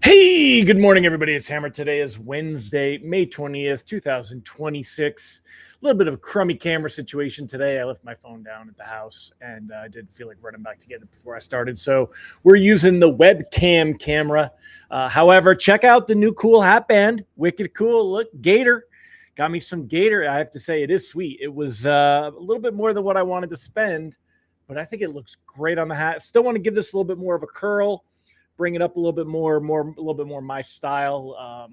Hey, good morning, everybody. It's Hammer. Today is Wednesday, May 20th, 2026. A little bit of a crummy camera situation today. I left my phone down at the house and I didn't feel like running back to get it before I started. So we're using the webcam camera. However, check out the new cool hat band. Wicked cool. Look, Gator. Got me some Gator. I have to say, it is sweet. It was a little bit more than what I wanted to spend, but I think it looks great on the hat. Still want to give this a little bit more of a curl, bring it up a little bit more, a little bit more my style.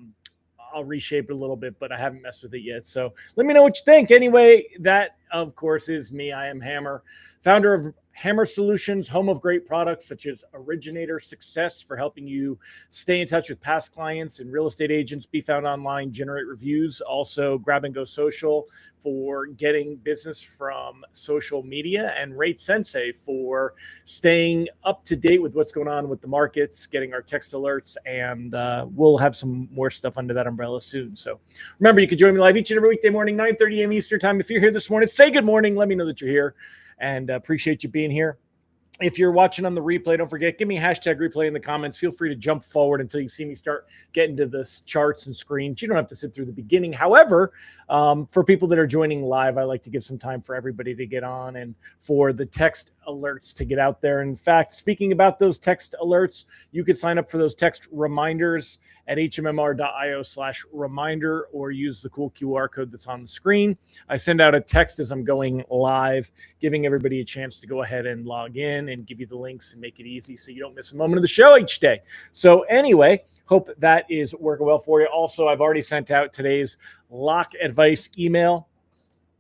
I'll reshape it a little bit, but I haven't messed with it yet. So let me know what you think. Anyway, that of course is me. I am Hammer, founder of Hammer Solutions, home of great products such as Originator Success for helping you stay in touch with past clients and real estate agents, be found online, generate reviews. Also, Grab and Go Social for getting business from social media, and Rate Sensei for staying up to date with what's going on with the markets, getting our text alerts, and we'll have some more stuff under that umbrella soon. So remember, you can join me live each and every weekday morning, 9:30 a.m. Eastern time. If you're here this morning, say good morning. Let me know that you're here, and appreciate you being here. If you're watching on the replay, don't forget, give me a hashtag replay in the comments. Feel free to jump forward until you see me start getting to the charts and screens. You don't have to sit through the beginning. However, for people that are joining live, I like to give some time for everybody to get on and for the text alerts to get out there. In fact, speaking about those text alerts, you could sign up for those text reminders at hmmr.io/reminder or use the cool QR code that's on the screen. I send out a text as I'm going live, giving everybody a chance to go ahead and log in and give you the links and make it easy so you don't miss a moment of the show each day. So anyway, hope that is working well for you. Also, I've already sent out today's lock advice email.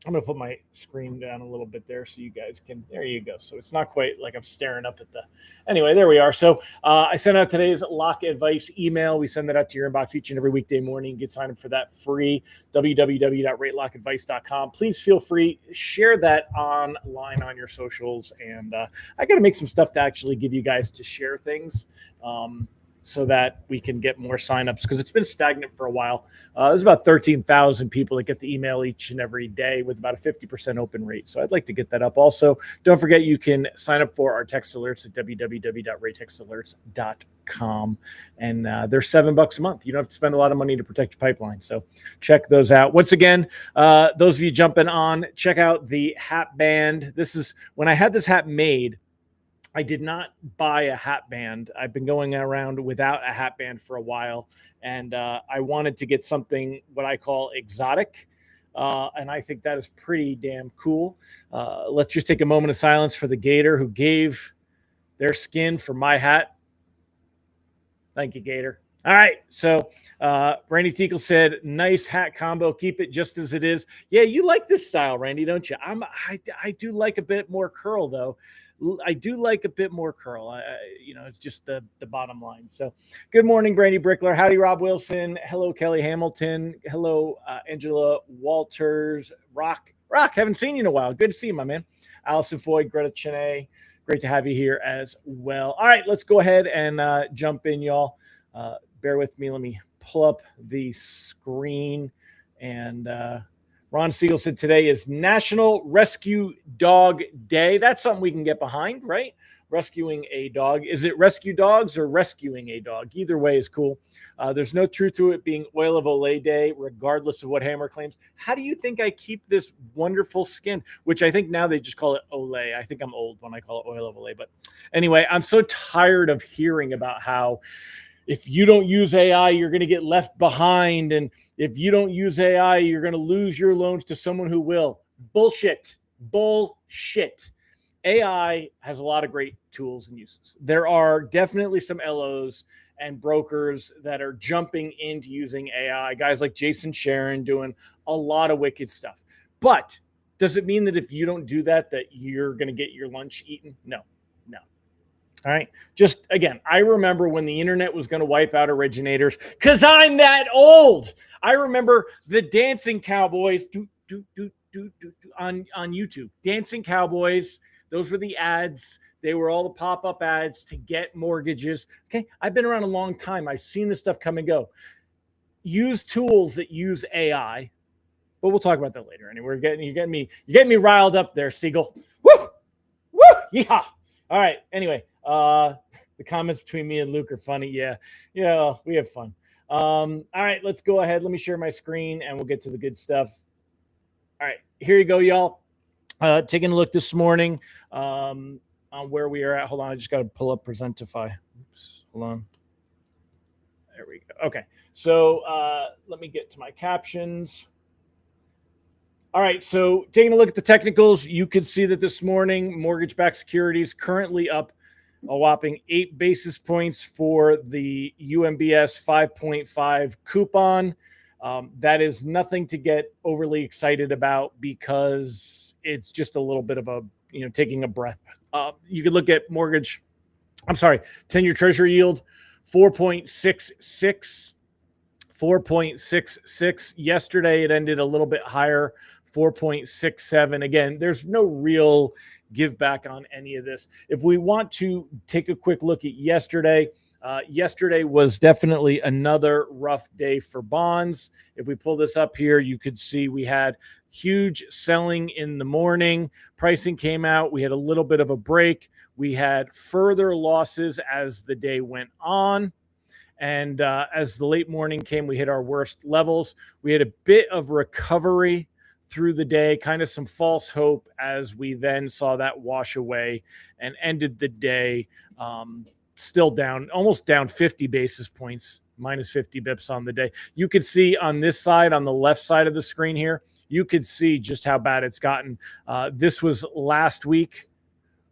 I'm going to put my screen down a little bit there so you guys can, there you go. So it's not quite like I'm staring up at the, anyway, there we are. So I sent out today's lock advice email. We send that out to your inbox each and every weekday morning. You can sign up for that free, www.ratelockadvice.com. Please feel free, share that online on your socials. And I got to make some stuff to actually give you guys to share things. So that we can get more signups, because it's been stagnant for a while. There's about 13,000 people that get the email each and every day with about a 50% open rate. So I'd like to get that up. Also, don't forget you can sign up for our text alerts at www.raytextalerts.com. And they're $7 a month. You don't have to spend a lot of money to protect your pipeline. So check those out. Once again, those of you jumping on, check out the hat band. This is when I had this hat made. I did not buy a hat band. I've been going around without a hat band for a while, and I wanted to get something what I call exotic, and I think that is pretty damn cool. Let's just take a moment of silence for the Gator who gave their skin for my hat. Thank you, Gator. All right, so Randy Teakle said, nice hat combo. Keep it just as it is. Yeah, you like this style, Randy, don't you? I do like a bit more curl, though. I do like a bit more curl. It's just the bottom line. So good morning, Brandy Brickler. Howdy, Rob Wilson. Hello, Kelly Hamilton. Hello, Angela Walters. Rock, haven't seen you in a while. Good to see you, my man. Allison Foy, Greta Cheney. Great to have you here as well. All right, let's go ahead and jump in, y'all. Bear with me. Let me pull up the screen. And Ron Siegel said today is National Rescue Dog Day. That's something we can get behind, right? Rescuing a dog. Is it rescue dogs or rescuing a dog? Either way is cool. There's no truth to it being Oil of Olay Day, regardless of what Hammer claims. How do you think I keep this wonderful skin? Which I think now they just call it Olay. I think I'm old when I call it Oil of Olay. But anyway, I'm so tired of hearing about how if you don't use AI, you're going to get left behind. And if you don't use AI, you're going to lose your loans to someone who will. Bullshit. AI has a lot of great tools and uses. There are definitely some LOs and brokers that are jumping into using AI. Guys like Jason Sharon doing a lot of wicked stuff. But does it mean that if you don't do that, that you're going to get your lunch eaten? No. All right. Just again, I remember when the internet was going to wipe out originators because I'm that old. I remember the Dancing Cowboys on YouTube. Dancing Cowboys. Those were the ads. They were all the pop-up ads to get mortgages. Okay. I've been around a long time. I've seen this stuff come and go. Use tools that use AI, but we'll talk about that later. Anyway, you're getting me riled up there, Siegel. Woo! Yeah. All right. Anyway, the The comments between me and Luke are funny. Yeah, we have fun. All right, let's go ahead. Let me share my screen and we'll get to the good stuff. All right, here you go, y'all. Taking a look this morning on where we are at. Hold on, I just got to pull up Presentify. Oops, hold on. There we go. Okay, so let me get to my captions. All right, so taking a look at the technicals, you could see that this morning mortgage-backed securities currently up a whopping 8 basis points for the UMBS 5.5 coupon. That is nothing to get overly excited about because it's just a little bit of a, taking a breath. You could look at 10-year treasury yield, 4.66. 4.66. Yesterday, it ended a little bit higher, 4.67. Again, there's no real give back on any of this. If we want to take a quick look at yesterday, yesterday was definitely another rough day for bonds. If we pull this up here, you could see we had huge selling in the morning. Pricing came out. We had a little bit of a break. We had further losses as the day went on. And as the late morning came, we hit our worst levels. We had a bit of recovery through the day, kind of some false hope as we then saw that wash away and ended the day still down, almost down 50 basis points, minus 50 bips on the day. You could see on this side, on the left side of the screen here, you could see just how bad it's gotten. This was last week,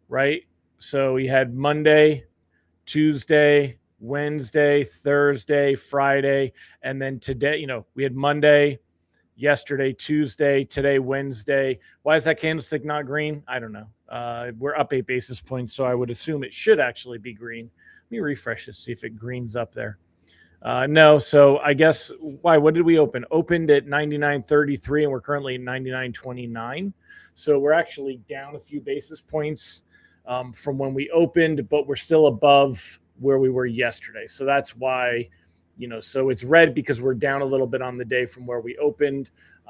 right? So we had Monday, Tuesday, Wednesday, Thursday, Friday, and then today, we had Monday, yesterday, Tuesday, today, Wednesday. Why is that candlestick not green? I don't know. We're up 8 basis points, so I would assume it should actually be green. Let me refresh this, see if it greens up there. No, so I guess, why? What did we open? Opened at 99.33, and we're currently at 99.29. So we're actually down a few basis points from when we opened, but we're still above where we were yesterday. So that's why, so it's red because we're down a little bit on the day from where we opened.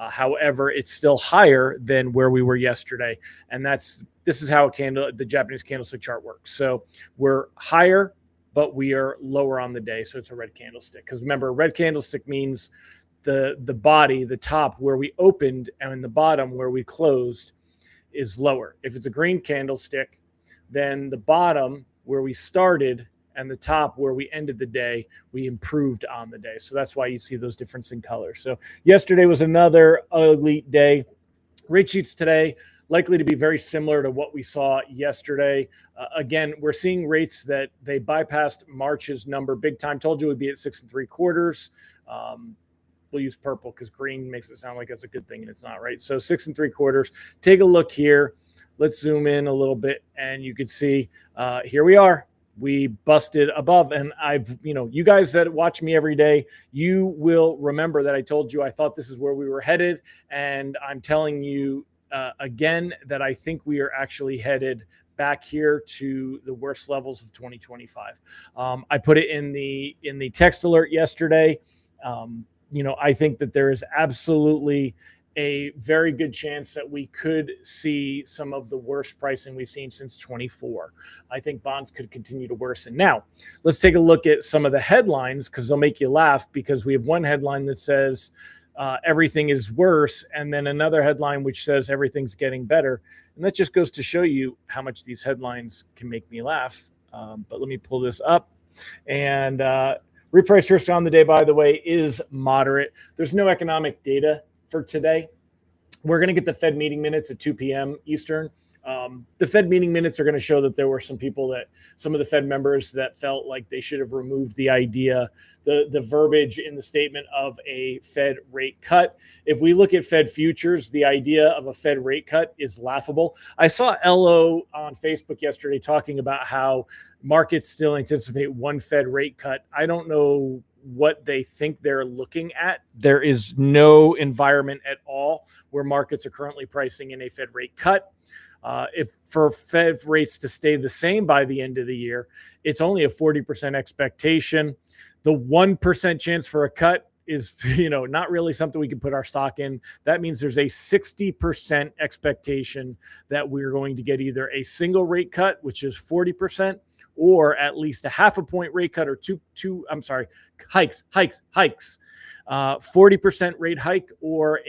However, it's still higher than where we were yesterday. And this is how the Japanese candlestick chart works. So we're higher, but we are lower on the day. So it's a red candlestick. Because remember, a red candlestick means the body, the top where we opened and the bottom where we closed is lower. If it's a green candlestick, then the bottom where we started and the top where we ended the day, we improved on the day. So that's why you see those difference in color. So yesterday was another ugly day. Rate sheets today likely to be very similar to what we saw yesterday. Again, we're seeing rates that they bypassed March's number big time. Told you it would be at 6 3/4. We'll use purple because green makes it sound like that's a good thing, and it's not, right? So 6 3/4. Take a look here. Let's zoom in a little bit, and you can see here we are. We busted above, and you guys that watch me every day, you will remember that I told you I thought this is where we were headed, and I'm telling you again that I think we are actually headed back here to the worst levels of 2025. I put it in the text alert yesterday. I think that there is absolutely a very good chance that we could see some of the worst pricing we've seen since 24. I think bonds could continue to worsen. Now, let's take a look at some of the headlines because they'll make you laugh, because we have one headline that says everything is worse, and then another headline which says everything's getting better. And that just goes to show you how much these headlines can make me laugh. But let me pull this up. And reprice risk on the day, by the way, is moderate. There's no economic data for today. We're going to get the Fed meeting minutes at 2 p.m. Eastern. The Fed meeting minutes are going to show that there were some of the Fed members that felt like they should have removed the idea, the verbiage in the statement of a Fed rate cut. If we look at Fed futures, the idea of a Fed rate cut is laughable. I saw LO on Facebook yesterday talking about how markets still anticipate one Fed rate cut. I don't know what they think they're looking at. There is no environment at all where markets are currently pricing in a Fed rate cut. If for Fed rates to stay the same by the end of the year, it's only a 40% expectation. The 1% chance for a cut is, not really something we can put our stock in. That means there's a 60% expectation that we're going to get either a single rate cut, which is 40%, or at least a half a point rate cut, or hikes. 40% rate hike, or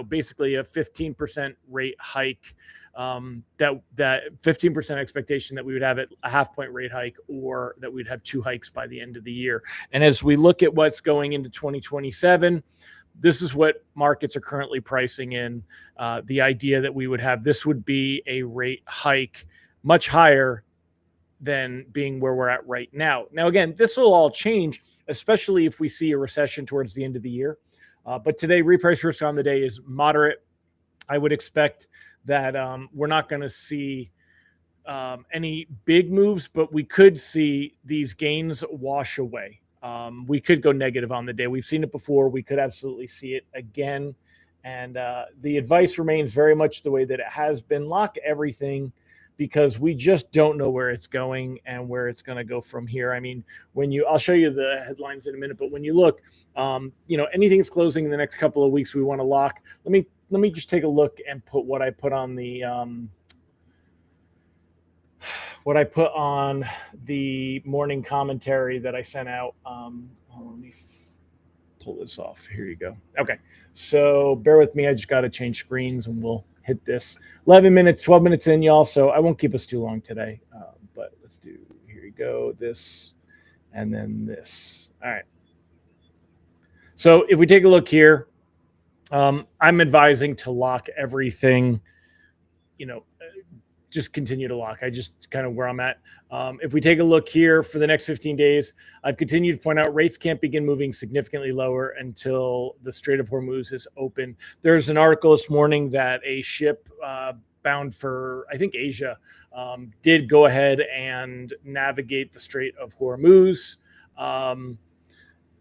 basically a 15% rate hike. That 15% expectation that we would have a half point rate hike, or that we'd have 2 hikes by the end of the year. And as we look at what's going into 2027, this is what markets are currently pricing in. The idea that we would be a rate hike much higher than being where we're at right now. Now, again, this will all change, especially if we see a recession towards the end of the year. But today, reprice risk on the day is moderate. I would expect that we're not going to see any big moves, but we could see these gains wash away. We could go negative on the day. We've seen it before. We could absolutely see it again. And the advice remains very much the way that it has been. Lock everything, because we just don't know where it's going and where it's going to go from here. I mean, I'll show you the headlines in a minute, but when you look, anything's closing in the next couple of weeks, we want to lock. Let me just take a look and put what I put on the morning commentary that I sent out. Let me pull this off. Here you go. Okay. So bear with me. I just got to change screens and we'll hit this. 11 minutes, 12 minutes in, y'all. So I won't keep us too long today. But let's do, here you go, this, and then this. All right. So if we take a look here, I'm advising to lock everything, just continue to lock. I just kind of where I'm at. If we take a look here for the next 15 days, I've continued to point out rates can't begin moving significantly lower until the Strait of Hormuz is open. There's an article this morning that a ship bound for, I think, Asia did go ahead and navigate the Strait of Hormuz.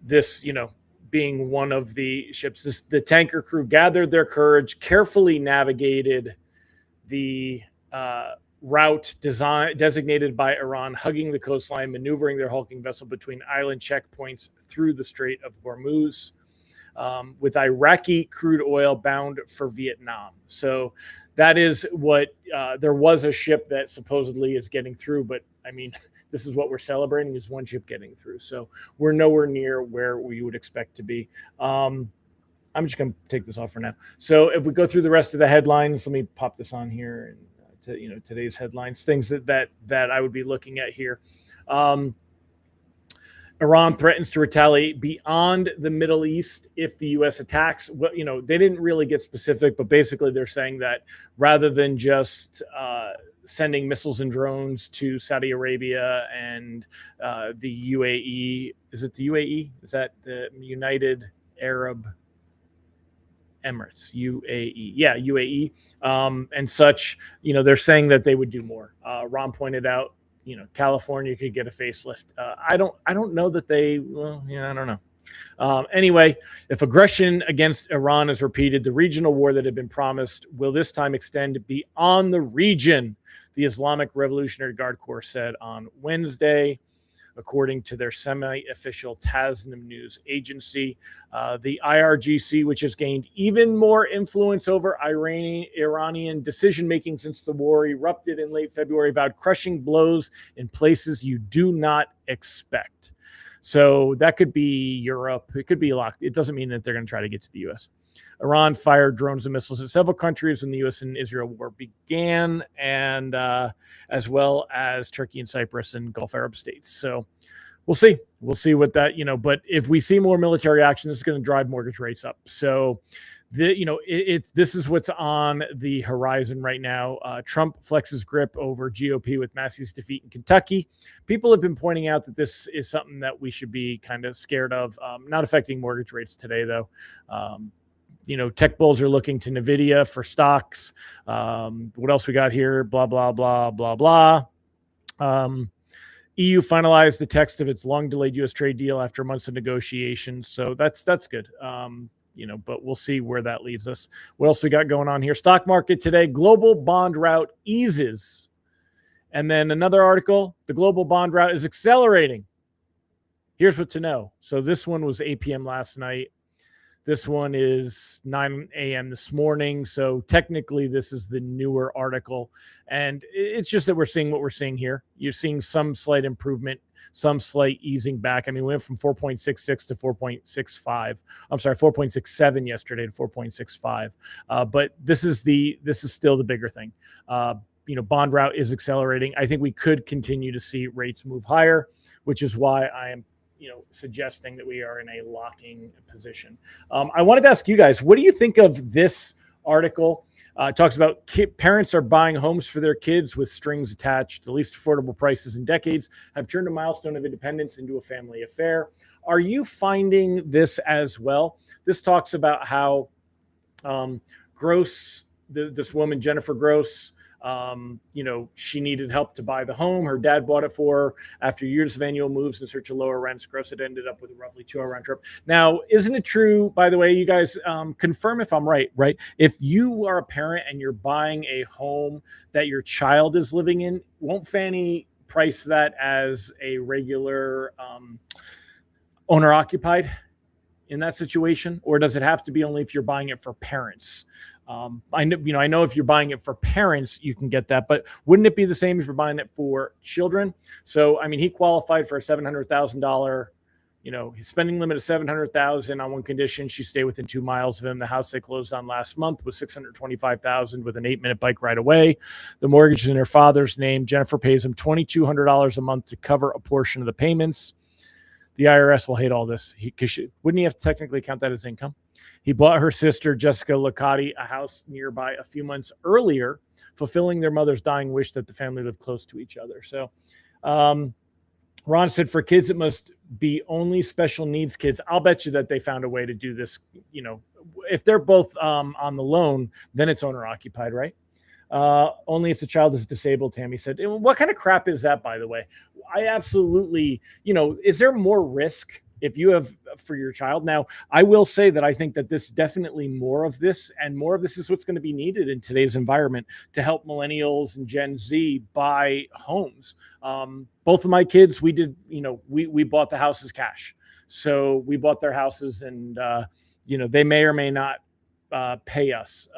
This, being one of the ships, the tanker crew gathered their courage, carefully navigated the route designated by Iran, hugging the coastline, maneuvering their hulking vessel between island checkpoints through the Strait of Hormuz, with Iraqi crude oil bound for Vietnam. So that is what there was a ship that supposedly is getting through, but I mean, this is what we're celebrating, is one ship getting through. So we're nowhere near where we would expect to be. I'm just going to take this off for now. So if we go through the rest of the headlines, let me pop this on here, and today's headlines, things that I would be looking at here. Iran threatens to retaliate beyond the Middle East if the U.S. attacks. Well, they didn't really get specific, but basically they're saying that rather than just sending missiles and drones to Saudi Arabia and the UAE, is it the UAE? Is that the United Arab Emirates, UAE? Yeah, UAE, and such. They're saying that they would do more. Ron pointed out, California could get a facelift. I don't know that they. Well, yeah, I don't know. Anyway, if aggression against Iran is repeated, the regional war that had been promised will this time extend beyond the region, the Islamic Revolutionary Guard Corps said on Wednesday, according to their semi-official Tasnim news agency. The IRGC, which has gained even more influence over Iranian decision-making since the war erupted in late February, vowed crushing blows in places you do not expect. So that could be Europe. It could be locked. It doesn't mean that they're going to try to get to the U.S. Iran fired drones and missiles at several countries when the U.S. and Israel war began, and as well as Turkey and Cyprus and Gulf Arab states. So we'll see. We'll see what that, but if we see more military action, this is going to drive mortgage rates up. So this is what's on the horizon right now. Trump flexes grip over GOP with Massey's defeat in Kentucky. People have been pointing out that this is something that we should be kind of scared of. Not affecting mortgage rates today, though. Tech bulls are looking to NVIDIA for stocks. What else we got here? Blah, blah, blah, blah, blah. EU finalized the text of its long-delayed U.S. trade deal after months of negotiations. So that's good. But we'll see where that leads us. What else we got going on here? Stock market today, global bond rout eases. And then another article, the global bond rout is accelerating. Here's what to know. So this one was 8 p.m. last night. This one is 9 a.m. this morning. So technically, this is the newer article. And it's just that we're seeing what we're seeing here. You're seeing some slight improvement, some slight easing back. I mean, we went from 4.66 to 4.65. I'm sorry, 4.67 yesterday to 4.65. But this is still the bigger thing. Bond route is accelerating. I think we could continue to see rates move higher, which is why I am suggesting that we are in a locking position. I wanted to ask you guys, what do you think of this article? It talks about parents are buying homes for their kids with strings attached. The least affordable prices in decades have turned a milestone of independence into a family affair. Are you finding this as well? This talks about how Gross, this woman, Jennifer Gross, she needed help to buy the home. Her dad bought it for her. After years of annual moves in search of lower rents, Gross had ended up with a roughly 2-hour round trip. Now, isn't it true, by the way, you guys confirm if I'm right? If you are a parent and you're buying a home that your child is living in, won't Fannie price that as a regular owner occupied in that situation? Or does it have to be only if you're buying it for parents? I know if you're buying it for parents, you can get that, but wouldn't it be the same if you're buying it for children? So, I mean, he qualified for a $700,000, his spending limit of $700,000 on one condition: she stay within 2 miles of him. The house they closed on last month was $625,000 with an 8-minute bike ride away. The mortgage is in her father's name. Jennifer pays him $2,200 a month to cover a portion of the payments. The IRS will hate all this because wouldn't he have to technically count that as income? He bought her sister, Jessica Licati, a house nearby a few months earlier, fulfilling their mother's dying wish that the family live close to each other. So Ron said, for kids, it must be only special needs kids. I'll bet you that they found a way to do this. If they're both on the loan, then it's owner occupied, right? Only if the child is disabled, Tammy said. And what kind of crap is that, by the way? I absolutely, is there more risk if you have for your child? Now, I will say that I think that this definitely more of this is what's going to be needed in today's environment to help millennials and Gen Z buy homes. Both of my kids, we did, we bought the houses cash. So we bought their houses and, they may or may not pay us,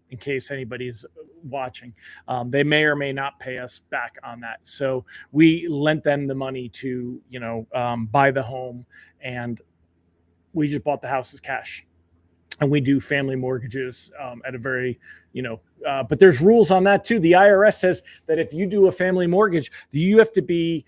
in case anybody's watching. They may or may not pay us back on that. So we lent them the money to, buy the home, and we just bought the house as cash. And we do family mortgages at a very, but there's rules on that too. The IRS says that if you do a family mortgage, you have to be,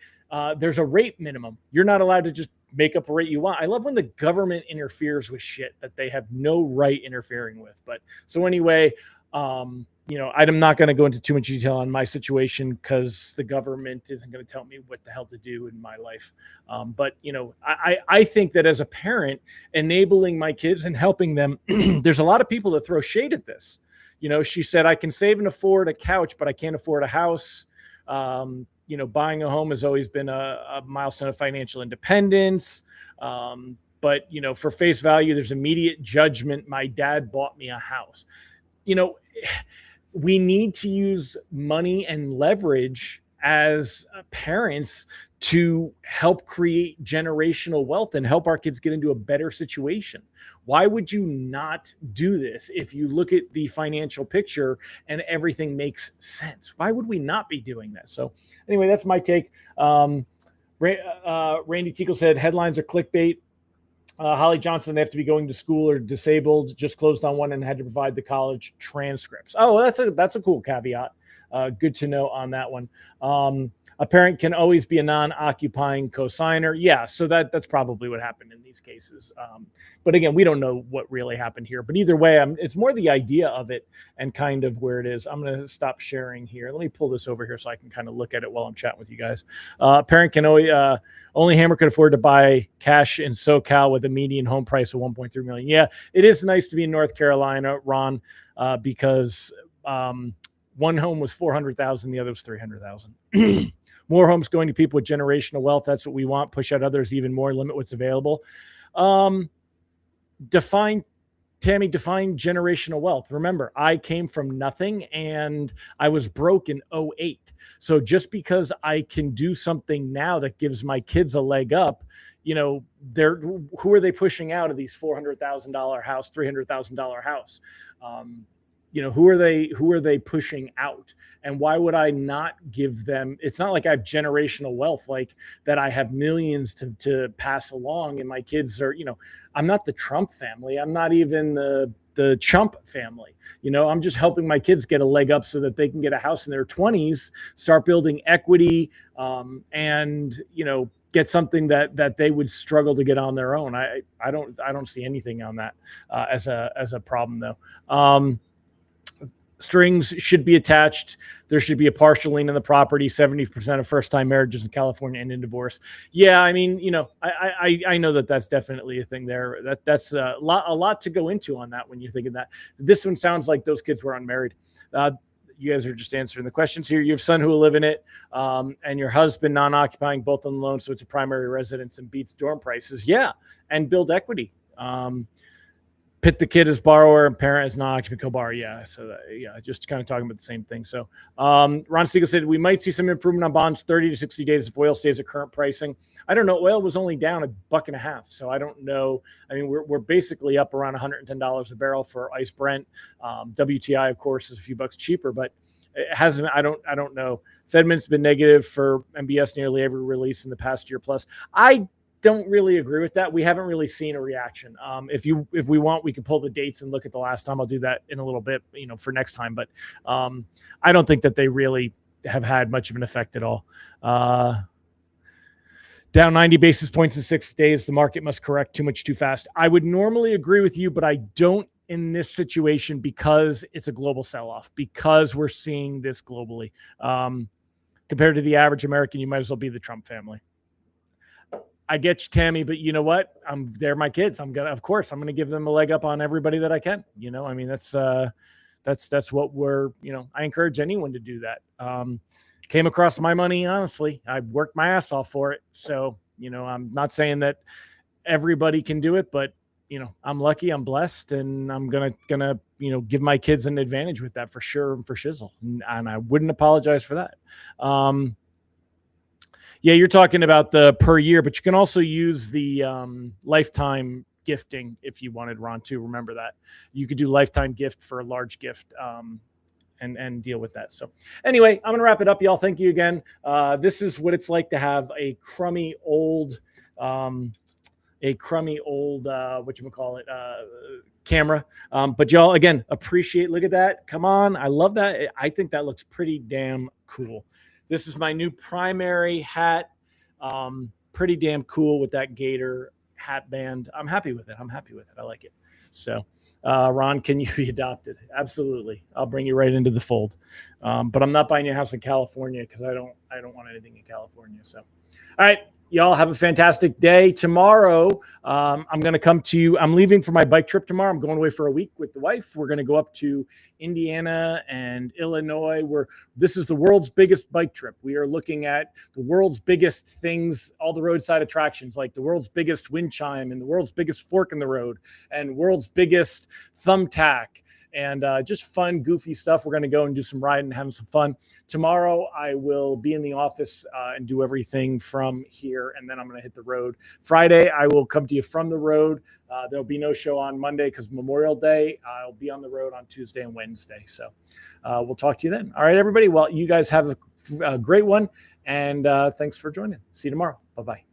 there's a rate minimum. You're not allowed to just make up a rate you want. I love when the government interferes with shit that they have no right interfering with. But so anyway, I'm not going to go into too much detail on my situation because the government isn't going to tell me what the hell to do in my life. But I think that as a parent, enabling my kids and helping them, there's a lot of people that throw shade at this. She said, I can save and afford a couch, but I can't afford a house. Buying a home has always been a milestone of financial independence. But, for face value, there's immediate judgment. My dad bought me a house. We need to use money and leverage as parents to help create generational wealth and help our kids get into a better situation. Why would you not do this if you look at the financial picture and everything makes sense? Why would we not be doing that? So anyway, that's my take. Randy Tickle said headlines are clickbait. Holly Johnson, they have to be going to school or disabled, just closed on one and had to provide the college transcripts. Oh, that's a cool caveat. Good to know on that one. A parent can always be a non-occupying cosigner. Yeah, so that's probably what happened in these cases. But again, we don't know what really happened here. But either way, it's more the idea of it and kind of where it is. I'm going to stop sharing here. Let me pull this over here so I can kind of look at it while I'm chatting with you guys. A parent can only Hammer could afford to buy cash in SoCal with a median home price of $1.3 million. Yeah, it is nice to be in North Carolina, Ron, because one home was $400,000, the other was $300,000. More homes going to people with generational wealth. That's what we want. Push out others even more. Limit what's available. Define Tammy, define generational wealth. Remember, I came from nothing and I was broke in '08. So just because I can do something now that gives my kids a leg up, they're who are they pushing out of these $400,000 house, $300,000 house? Who are they pushing out? And why would I not give them? It's not like I have generational wealth, like that I have millions to pass along. And my kids are, I'm not the Trump family. I'm not even the Chump family. I'm just helping my kids get a leg up so that they can get a house in their 20s, start building equity, and get something that they would struggle to get on their own. I don't see anything on that as a problem though. Strings should be attached. There should be a partial lien on the property. 70% of first-time marriages in California end in divorce. Yeah, I mean, I know that's definitely a thing there. That's a lot to go into on that when you're thinking that. This one sounds like those kids were unmarried. You guys are just answering the questions here. You have son who will live in it, and your husband non-occupying, both on the loan, so it's a primary residence and beats dorm prices. Yeah, and build equity. Pit the kid as borrower and parent as non-occupant co-borrower. Yeah. So just kind of talking about the same thing. So Ron Siegel said, we might see some improvement on bonds 30 to 60 days if oil stays at current pricing. I don't know. Oil was only down $1.50. So I don't know. I mean, we're basically up around $110 a barrel for ICE Brent. WTI, of course, is a few bucks cheaper, but it hasn't, I don't know. Fedman's been negative for MBS nearly every release in the past year plus. I don't really agree with that. We haven't really seen a reaction. If we want, we can pull the dates and look at the last time. I'll do that in a little bit, for next time. But I don't think that they really have had much of an effect at all. Down 90 basis points in 6 days. The market must correct too much too fast. I would normally agree with you, but I don't in this situation because it's a global sell-off, because we're seeing this globally. Compared to the average American, you might as well be the Trump family. I get you, Tammy, but you know what? They're my kids. Of course, I'm gonna give them a leg up on everybody that I can. I mean, that's what we're. I encourage anyone to do that. Came across my money, honestly. I worked my ass off for it. So, I'm not saying that everybody can do it, but I'm lucky, I'm blessed, and I'm gonna give my kids an advantage with that for sure and for shizzle, and I wouldn't apologize for that. Yeah, you're talking about the per year, but you can also use the lifetime gifting if you wanted, Ron, too. Remember that. You could do lifetime gift for a large gift and deal with that. So anyway, I'm going to wrap it up, y'all. Thank you again. This is what it's like to have a crummy old camera. But y'all, again, appreciate, look at that. Come on. I love that. I think that looks pretty damn cool. This is my new primary hat. Pretty damn cool with that gator hat band. I'm happy with it. I like it. So, Ron, can you be adopted? Absolutely. I'll bring you right into the fold. But I'm not buying you a house in California because I don't want anything in California. So, all right. Y'all have a fantastic day. Tomorrow, I'm going to come to you. I'm leaving for my bike trip tomorrow. I'm going away for a week with the wife. We're going to go up to Indiana and Illinois. This is the world's biggest bike trip. We are looking at the world's biggest things, all the roadside attractions, like the world's biggest wind chime and the world's biggest fork in the road and world's biggest thumbtack. And just fun, goofy stuff. We're going to go and do some riding and having some fun. Tomorrow, I will be in the office and do everything from here, and then I'm going to hit the road. Friday, I will come to you from the road. There'll be no show on Monday because Memorial Day. I'll be on the road on Tuesday and Wednesday. So we'll talk to you then. All right, everybody. Well, you guys have a great one, and thanks for joining. See you tomorrow. Bye-bye.